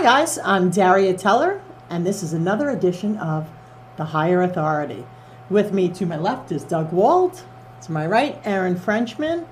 guys, I'm Daria Teller, and this is another edition of The Higher Authority. With me to my left is Doug Wald, to my right, Aaron Frenchman,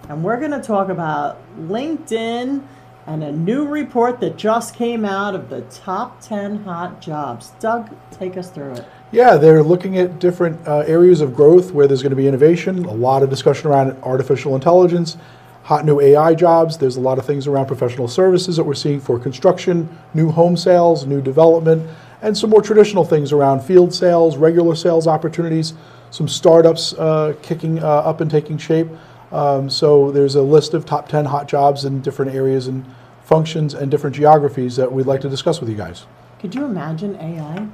and we're going to talk about LinkedIn and a new report that just came out of the top 10 hot jobs. Doug, take us through it. Yeah, they're looking at different areas of growth where there's going to be innovation, a lot of discussion around artificial intelligence, hot new AI jobs. There's a lot of things around professional services that we're seeing for construction, new home sales, new development, and some more traditional things around field sales, regular sales opportunities, some startups kicking up and taking shape. So there's a list of top 10 hot jobs in different areas and functions and different geographies that we'd like to discuss with you guys. Could you imagine AI?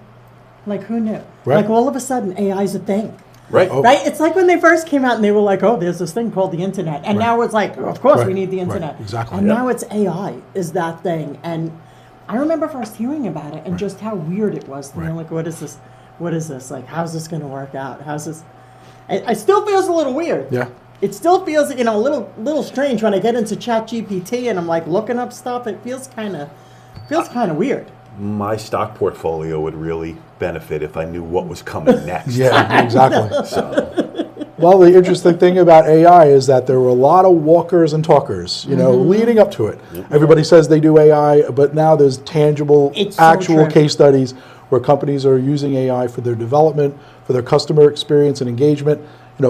Like, who knew? Right. Like, all of a sudden, AI is a thing. Right. Oh. Right? It's like when they first came out and they were like, oh, there's this thing called the internet. And Right. now it's like, of course we Right. need the Right. internet. Exactly. And Yeah. now it's AI is that thing. And I remember first hearing about it and Right. just how weird it was. And Right. you're like, what is this? What is this? Like, how's this going to work out? How's this? It still feels a little weird. Yeah. It still feels, a little strange when I get into ChatGPT and I'm like looking up stuff. It feels kind of weird. My stock portfolio would really benefit if I knew what was coming next. Yeah, exactly. So, Well, the interesting thing about AI is that there were a lot of walkers and talkers, leading up to it. Everybody says they do AI, but now there's tangible, It's so actual true. case studies where companies are using AI for their development, for their customer experience and engagement.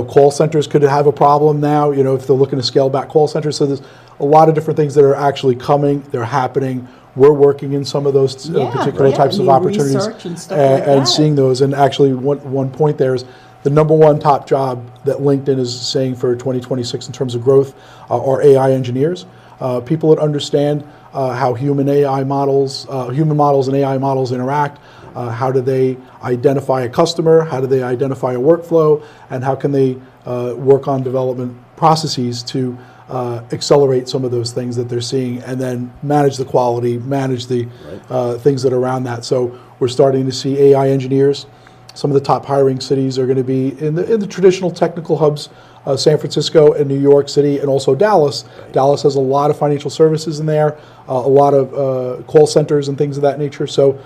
Call centers could have a problem now, if they're looking to scale back call centers. So there's a lot of different things that are actually coming, they're happening. We're working in some of those particular types of new opportunities research and stuff like that. and seeing those. And actually, one point there is the number one top job that LinkedIn is saying for 2026 in terms of growth are AI engineers. People that understand how human models and AI models interact. How do they identify a customer? How do they identify a workflow? And how can they work on development processes to accelerate some of those things that they're seeing, and then manage the quality, manage the things that are around that. So we're starting to see AI engineers. Some of the top hiring cities are going to be in the traditional technical hubs, San Francisco and New York City, and also Dallas. Right. Dallas has a lot of financial services in there, a lot of call centers and things of that nature. So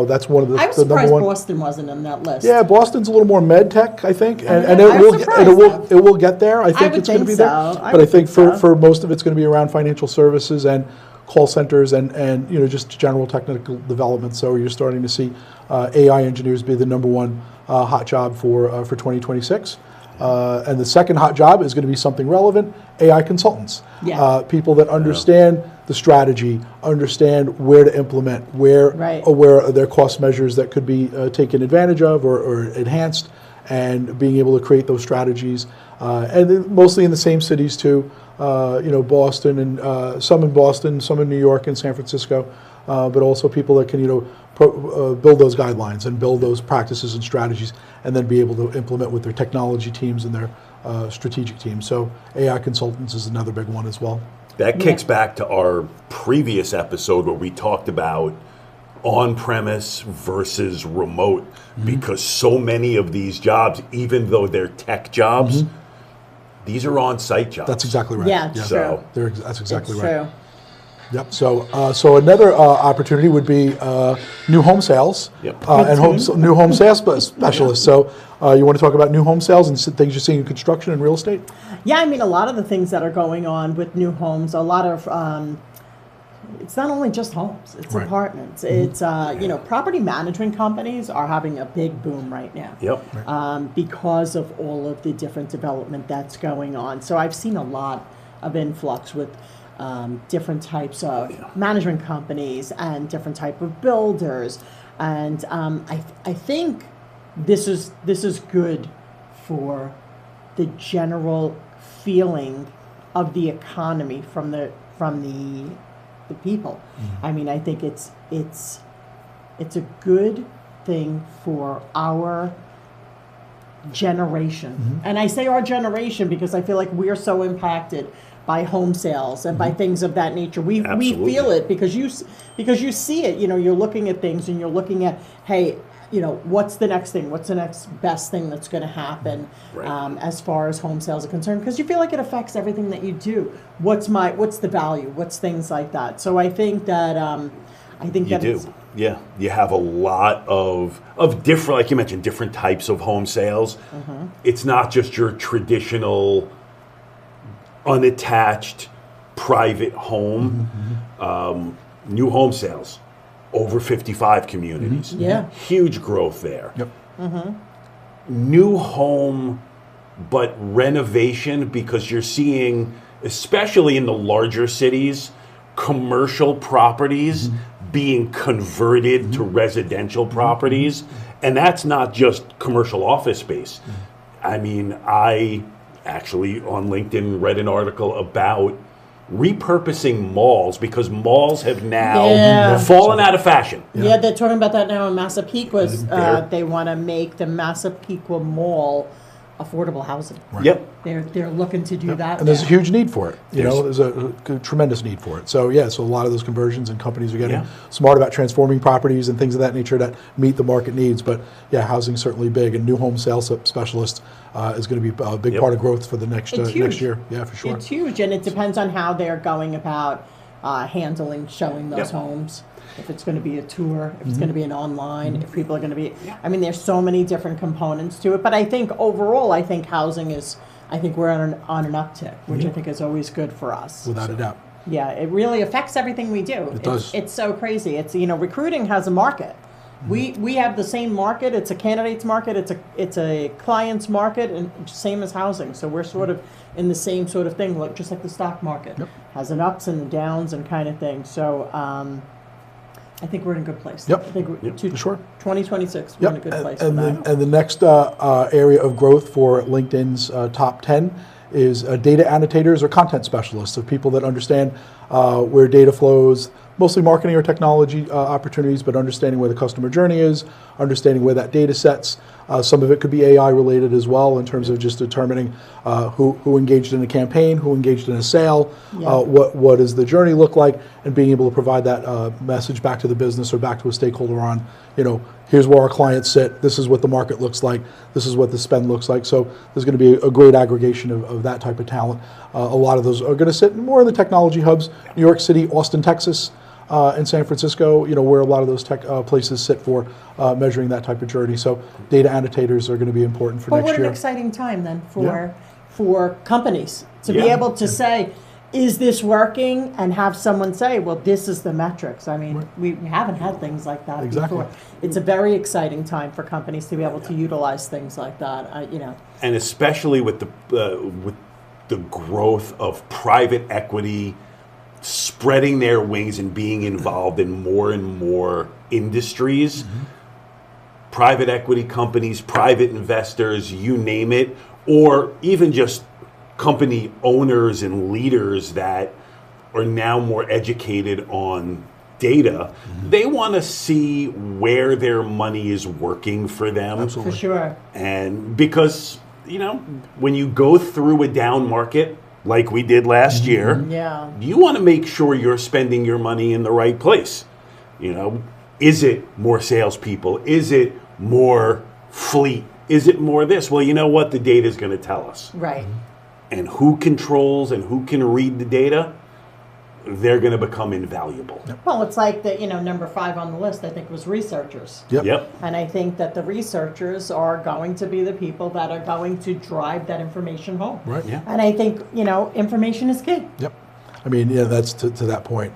that's one of the, I was the number surprised one. Boston wasn't in that list. Yeah, Boston's a little more med tech, I think, and I was it will surprised, it will get there. I think would it's going to think be there, so. I but I would think think so. for most of it's going to be around financial services and call centers and just general technical development. So you're starting to see AI engineers be the number one hot job for 2026. And the second hot job is going to be something relevant: AI consultants. Yeah. People that understand the strategy, understand where to implement, where are there cost measures that could be taken advantage of or enhanced, and being able to create those strategies. And then mostly in the same cities too. Boston and some in Boston, some in New York and San Francisco, but also people that can build those guidelines and build those practices and strategies, and then be able to implement with their technology teams and their strategic teams. So AI consultants is another big one as well. that kicks back to our previous episode where we talked about on-premise versus remote, because so many of these jobs, even though they're tech jobs, these are on-site jobs. That's exactly right. Yeah, it's So- true. That's exactly It's right. true. Yep. So another opportunity would be new home sales Yep. and new home sales specialists. So you want to talk about new home sales and things you're seeing in construction and real estate? Yeah, I mean, a lot of the things that are going on with new homes, a lot of, it's not only just homes, it's Right. apartments. It's, property management companies are having a big boom right now. Yep. Because of all of the different development that's going on. So I've seen a lot of influx with different types of management companies and different type of builders. And I think this is good for the general feeling of the economy from the people. I mean, I think it's a good thing for our generation. And I say our generation because I feel like we're so impacted by home sales and by things of that nature. We Absolutely. feel it because you see it. You're looking at things and you're looking at, hey, what's the next thing? What's the next best thing that's going to happen Right. as far as home sales are concerned? Because you feel like it affects everything that you do. What's the value? What's things like that? So I think that I think You that it's, do. Yeah. You have a lot of different, like you mentioned, different types of home sales. It's not just your traditional unattached private home. New home sales, over 55 communities. Yeah. Huge growth there. Yep. New home, but renovation, because you're seeing, especially in the larger cities, commercial properties being converted to residential properties. And that's not just commercial office space. I mean, I actually on LinkedIn read an article about repurposing malls because malls have now Yeah. fallen out of fashion. yeah, they're talking about that now in Massapequa. There. They want to make the Massapequa Mall affordable housing. Yep. They're looking to do that. And there's a now. huge need for it. You know, There's- there's a tremendous need for it. So yeah, so a lot of those conversions and companies are getting Yeah. smart about transforming properties and things of that nature that meet the market needs. But yeah, housing's certainly big, and new home sales specialist is going to be a big Yep. part of growth for the next It's huge. next year. Yeah, for sure. It's huge, and it depends on how they're going about handling, showing those Yep. homes. If it's going to be a tour, if it's going to be an online, if people are going to be. I mean, there's so many different components to it. But I think overall, I think housing is. I think we're on an uptick, which I think is always good for us. Without a doubt. Yeah, it really affects everything we do. It does. It's so crazy. It's recruiting has a market. We have the same market. It's a candidate's market. It's a client's market, and same as housing. So we're sort of in the same sort of thing, like just like the stock market has an ups and downs and kind of thing. So I think we're in a good place. Yep. I think For sure. 2026 we're in a good And, place. and, for the, that. and the next area of growth for LinkedIn's top 10 is data annotators or content specialists, of people that understand where data flows, mostly marketing or technology opportunities, but understanding where the customer journey is, understanding where that data sets. Some of it could be AI related as well, in terms of just determining who engaged in a campaign, who engaged in a sale, Yeah. what does the journey look like, and being able to provide that message back to the business or back to a stakeholder on, here's where our clients sit, this is what the market looks like, this is what the spend looks like. So there's going to be a great aggregation of that type of talent. A lot of those are going to sit more in the technology hubs, New York City, Austin, Texas, and San Francisco, where a lot of those tech places sit for measuring that type of journey. So data annotators are going to be important for But next what an year. exciting time then for companies to be Yeah. able to say, is this working? And have someone say, well, this is the metrics. I mean, we haven't had things like that Exactly. before. It's a very exciting time for companies to be able to utilize things like that. And especially with the growth of private equity spreading their wings and being involved in more and more industries, private equity companies, private investors, you name it, or even just company owners and leaders that are now more educated on data, they want to see where their money is working for them. For sure. And because, when you go through a down market like we did last year, Yeah. you want to make sure you're spending your money in the right place. Is it more salespeople? Is it more fleet? Is it more this? Well, you know what? The data is going to tell us. Right. And who controls and who can read the data, they're going to become invaluable. Well, it's like number 5 on the list, I think, was researchers. Yep. And I think that the researchers are going to be the people that are going to drive that information home. Right. Yeah. And I think, information is key. Yep. I mean, that's to that point.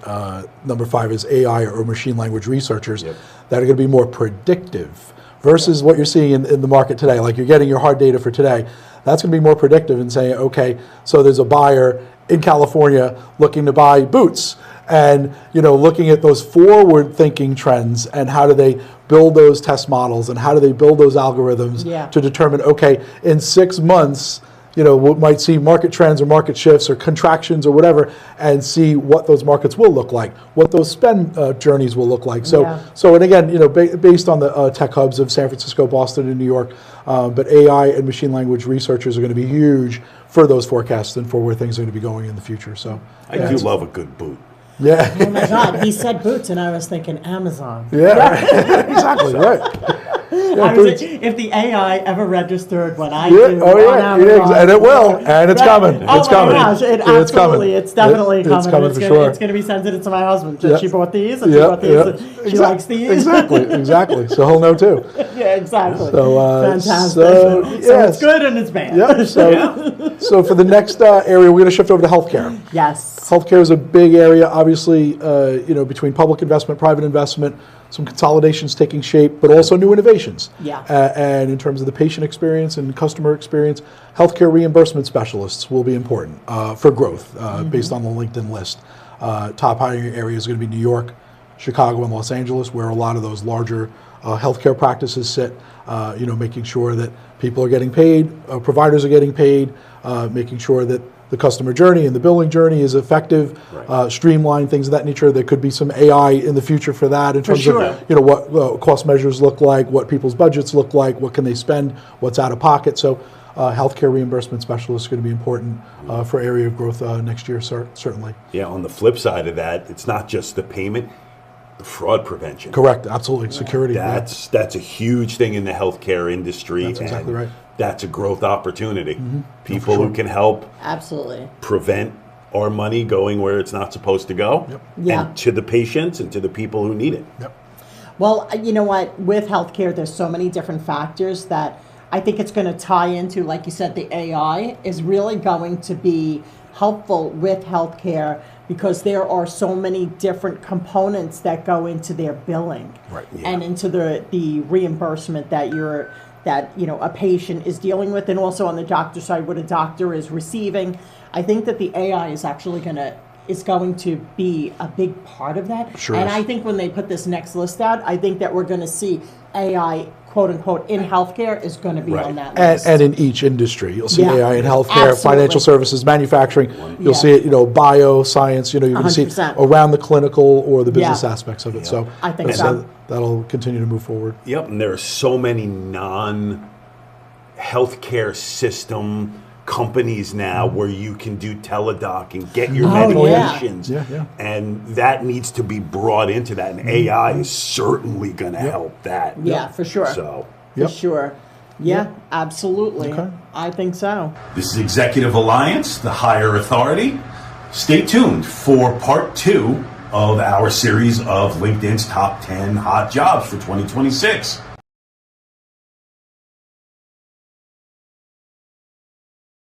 Number 5 is AI or machine language researchers Yep. that are going to be more predictive versus what you're seeing in the market today. Like you're getting your hard data for today. That's going to be more predictive and saying, okay, so there's a buyer in California looking to buy boots, and looking at those forward-thinking trends and how do they build those test models and how do they build those algorithms Yeah. to determine, okay, in 6 months, we might see market trends or market shifts or contractions or whatever, and see what those markets will look like, what those spend journeys will look like. So, Yeah. and again, based on the tech hubs of San Francisco, Boston, and New York, but AI and machine language researchers are going to be huge for those forecasts and for where things are going to be going in the future. So, I do love a good boot. yeah, Oh my God, he said boots, and I was thinking Amazon. yeah, exactly right. I was like, if the AI ever registered what I Yeah, do oh yeah, on yeah, Amazon, and it will, and it's Right. coming. Oh It's my coming. gosh, it It's absolutely, coming. it's definitely coming. It's coming for gonna, sure. It's going to be sensitive to my husband. So Yeah. she bought these, and she Yeah, bought these, yeah. and she likes these. Exactly. So he'll know too. Yeah, exactly. So, Fantastic. so, So yes. it's good and it's bad. Yep. So for the next area, we're going to shift over to healthcare. Yes. Healthcare is a big area, obviously, between public investment, private investment, some consolidations taking shape, but also new innovations. Yeah. And in terms of the patient experience and customer experience, healthcare reimbursement specialists will be important for growth based on the LinkedIn list. Top hiring areas are going to be New York, Chicago, and Los Angeles, where a lot of those larger healthcare practices sit, making sure that people are getting paid, providers are getting paid, making sure that the customer journey and the billing journey is effective, Right. streamline, things of that nature. There could be some AI in the future for that in terms sure. of what cost measures look like, what people's budgets look like, what can they spend, what's out of pocket. So healthcare reimbursement specialists are going to be important for area of growth next year, certainly. Yeah, on the flip side of that, it's not just the payment, the fraud prevention. Correct, absolutely. Security. yeah. That's a huge thing in the healthcare industry. That's exactly and right. That's a growth opportunity. People sure. who can help Absolutely. prevent our money going where it's not supposed to go, Yeah. and to the patients and to the people who need it. Yep. Well, you know what? With healthcare, there's so many different factors that I think it's going to tie into, like you said, the AI is really going to be helpful with healthcare because there are so many different components that go into their billing Right. Yeah. and into the reimbursement that a patient is dealing with, and also on the doctor side what a doctor is receiving. I think that the AI is actually going to be a big part of that. Sure and is. I think when they put this next list out, I think that we're going to see AI, quote unquote, in healthcare is going to be Right. on that list. And in each industry, you'll see Yeah. AI in healthcare, Absolutely. financial services, manufacturing. You'll Yeah. see it, bioscience. You're going to see it 100%. around the clinical or the business Yeah. aspects of it. So I think so. that'll continue to move forward. Yep, and there are so many non-healthcare system companies now where you can do teledoc and get your Oh, yeah. medications. Yeah, yeah. And that needs to be brought into that. And AI is certainly going to help that. Yeah, for sure. So For Yep. sure. Yeah, absolutely. Okay. I think so. this is Executive Alliance, the higher authority. Stay tuned for part 2 of our series of LinkedIn's top 10 hot jobs for 2026.